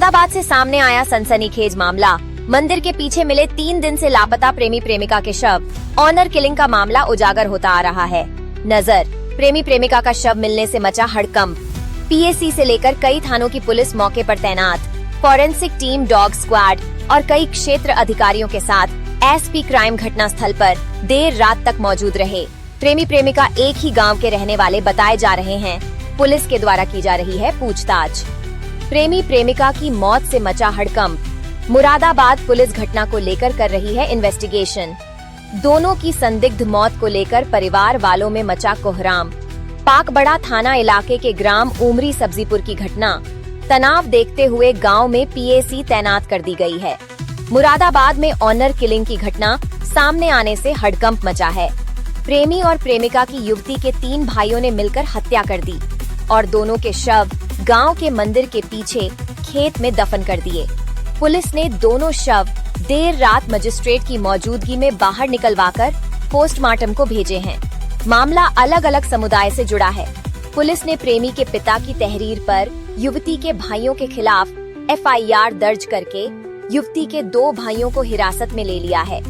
मुरादाबाद से सामने आया सनसनीखेज मामला। मंदिर के पीछे मिले 3 दिन से लापता प्रेमी प्रेमिका के शव। ऑनर किलिंग का मामला उजागर होता आ रहा है। नजर प्रेमी प्रेमिका का शव मिलने से मचा हड़कंप। पीएसी से लेकर कई थानों की पुलिस मौके पर तैनात। फॉरेंसिक टीम, डॉग स्क्वाड और कई क्षेत्र अधिकारियों के साथ एसपी क्राइम घटना स्थल पर देर रात तक मौजूद रहे। प्रेमी प्रेमिका एक ही गांव के रहने वाले बताए जा रहे हैं। पुलिस के द्वारा की जा रही है पूछताछ। प्रेमी प्रेमिका की मौत से मचा हड़कंप। मुरादाबाद पुलिस घटना को लेकर कर रही है इन्वेस्टिगेशन। दोनों की संदिग्ध मौत को लेकर परिवार वालों में मचा कोहराम। पाकबड़ा थाना इलाके के ग्राम उमरी सब्जीपुर की घटना। तनाव देखते हुए गांव में पीएसी तैनात कर दी गई है। मुरादाबाद में ऑनर किलिंग की घटना सामने आने से हड़कंप मचा है। प्रेमी और प्रेमिका की युवती के 3 भाइयों ने मिलकर हत्या कर दी और दोनों के शव गांव के मंदिर के पीछे खेत में दफन कर दिए। पुलिस ने दोनों शव देर रात मजिस्ट्रेट की मौजूदगी में बाहर निकलवाकर पोस्टमार्टम को भेजे हैं। मामला अलग अलग समुदाय से जुड़ा है। पुलिस ने प्रेमी के पिता की तहरीर पर युवती के भाइयों के खिलाफ एफआईआर दर्ज करके युवती के 2 भाइयों को हिरासत में ले लिया है।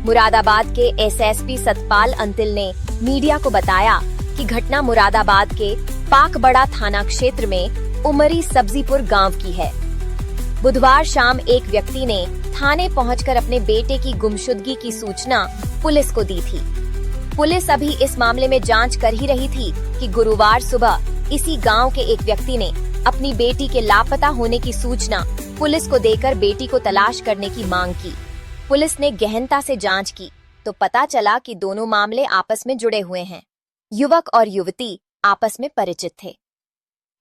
मुरादाबाद के एसएसपी सतपाल अंतिल ने मीडिया को बताया कि घटना मुरादाबाद के पाकबड़ा थाना क्षेत्र में उमरी सब्जीपुर गांव की है। बुधवार शाम एक व्यक्ति ने थाने पहुंचकर अपने बेटे की गुमशुदगी की सूचना पुलिस को दी थी। पुलिस अभी इस मामले में जांच कर ही रही थी कि गुरुवार सुबह इसी गांव के एक व्यक्ति ने अपनी बेटी के लापता होने की सूचना पुलिस को देकर बेटी को तलाश करने की मांग की। पुलिस ने गहनता से जांच की तो पता चला कि दोनों मामले आपस में जुड़े हुए हैं। युवक और युवती आपस में परिचित थे।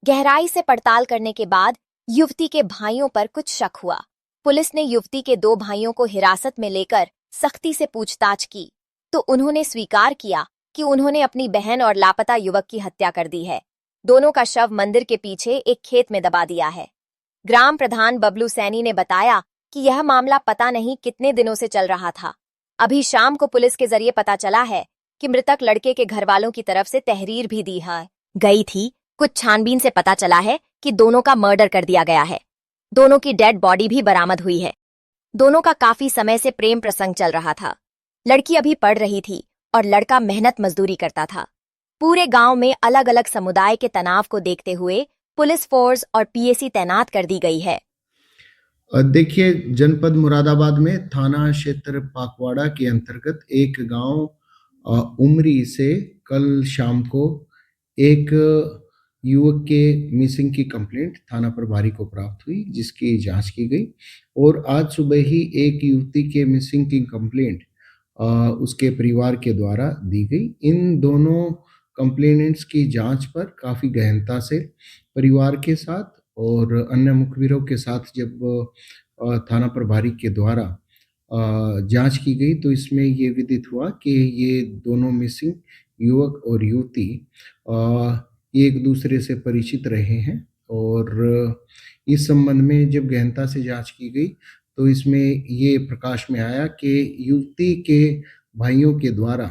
गहराई से पड़ताल करने के बाद युवती के भाइयों पर कुछ शक हुआ। पुलिस ने युवती के 2 भाइयों को हिरासत में लेकर सख्ती से पूछताछ की तो उन्होंने स्वीकार किया कि उन्होंने अपनी बहन और लापता युवक की हत्या कर दी है। दोनों का शव मंदिर के पीछे एक खेत में दबा दिया है। ग्राम प्रधान बबलू सैनी ने बताया कि यह मामला पता नहीं कितने दिनों से चल रहा था। अभी शाम को पुलिस के जरिए पता चला है कि मृतक लड़के के घर वालों की तरफ से तहरीर भी दी है गई थी। कुछ छानबीन से पता चला है कि दोनों का मर्डर कर दिया गया है। दोनों की डेड बॉडी भी बरामद हुई है। दोनों का काफी समय से प्रेम प्रसंग चल रहा था। लड़की अभी पढ़ रही थी और लड़का मेहनत मजदूरी करता था। पूरे गांव में अलग अलग समुदाय के तनाव को देखते हुए पुलिस फोर्स और पीएसी तैनात कर दी गई है। देखिए, जनपद मुरादाबाद में थाना क्षेत्र पाकवाड़ा के अंतर्गत एक गांव उमरी से कल शाम को एक युवक के मिसिंग की कंप्लेंट थाना प्रभारी को प्राप्त हुई, जिसकी जांच की गई और आज सुबह ही एक युवती के मिसिंग की कंप्लेंट उसके परिवार के द्वारा दी गई। इन दोनों कंप्लेनेंट्स की जांच पर काफ़ी गहनता से परिवार के साथ और अन्य मुखबिरों के साथ जब थाना प्रभारी के द्वारा जांच की गई तो इसमें ये विदित हुआ कि ये दोनों मिसिंग युवक और युवती एक दूसरे से परिचित रहे हैं और इस संबंध में जब गहनता से जांच की गई तो इसमें ये प्रकाश में आया कि युवती के भाइयों के द्वारा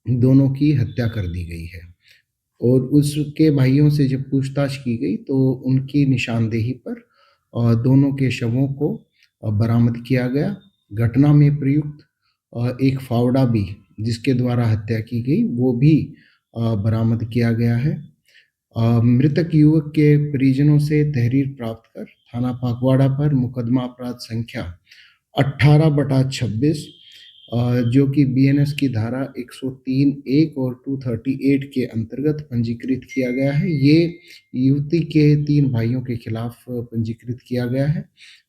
दोनों की हत्या कर दी गई है और उसके भाइयों से जब पूछताछ की गई तो उनकी निशानदेही पर दोनों के शवों को बरामद किया गया। घटना में प्रयुक्त एक फावड़ा भी जिसके द्वारा हत्या की गई वो भी बरामद किया गया है। मृतक युवक के परिजनों से तहरीर प्राप्त कर थाना पाकवाड़ा पर मुकदमा अपराध संख्या 18/26 जो कि बीएनएस की धारा 103(1) और 238 के अंतर्गत पंजीकृत किया गया है। ये युवती के 3 भाइयों के खिलाफ पंजीकृत किया गया है।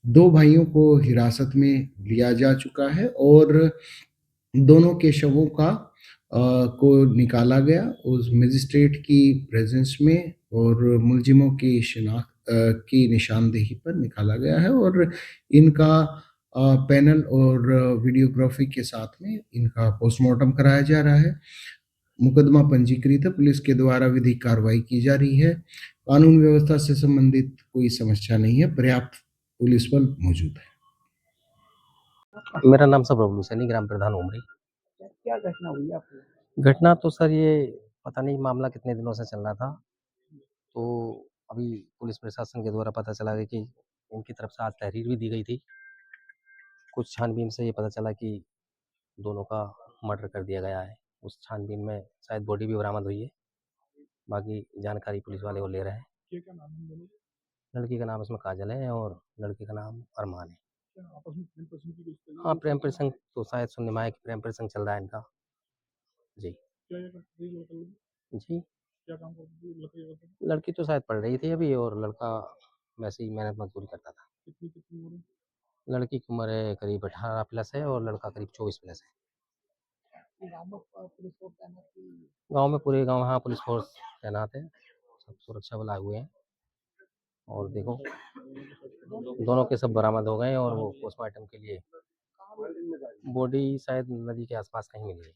2 भाइयों को हिरासत में लिया जा चुका है और दोनों के शवों का को निकाला गया उस मजिस्ट्रेट की प्रेजेंस में और मुलजिमों की शिनाख्त की निशानदेही पर निकाला गया है और इनका पैनल और वीडियोग्राफी के साथ में इनका पोस्टमार्टम कराया जा रहा है। मुकदमा पंजीकृत है। पुलिस के द्वारा विधिक कार्रवाई की जा रही है। कानून व्यवस्था से संबंधित कोई समस्या नहीं है। पर्याप्त पुलिस बल मौजूद है। मेरा नाम सर बबलू सैनी, ग्राम प्रधान उमरी। क्या घटना हुई आपको? घटना तो सर ये पता नहीं मामला कितने दिनों से चल रहा था। तो अभी पुलिस प्रशासन के द्वारा पता चला है कि इनकी तरफ से आज तहरीर भी दी गई थी। कुछ छानबीन से ये पता चला कि दोनों का मर्डर कर दिया गया है। उस छानबीन में शायद बॉडी भी बरामद हुई है। बाकी जानकारी पुलिस वाले वो ले रहे हैं। क्या नाम है इन दोनों का? लड़की का नाम इसमें काजल है और लड़के का नाम अरमान है। क्या आपस में प्रेम प्रसंग की कुछ हाँ, प्रेम प्रसंग तो शायद सुनने में आया कि प्रेम प्रसंग चल रहा है इनका। जी क्या करती है लड़का लड़की? जी। क्या काम करती है लड़का ये बताओ? लड़की तो शायद पढ़ रही थी अभी और लड़का वैसे ही मेहनत मजदूरी करता था। कितनी उम्र है? लड़की की उम्र है करीब 18 प्लस है और लड़का करीब 24 प्लस है। गाँव में पुलिस फोर्स तैनात की गांव में पूरे गांव हाँ पुलिस फोर्स तैनात है। सब सुरक्षा बल आए हुए हैं और देखो दोनों के सब बरामद हो गए और वो पोस्टमार्टम के लिए बॉडी शायद नदी के आसपास कहीं मिली है।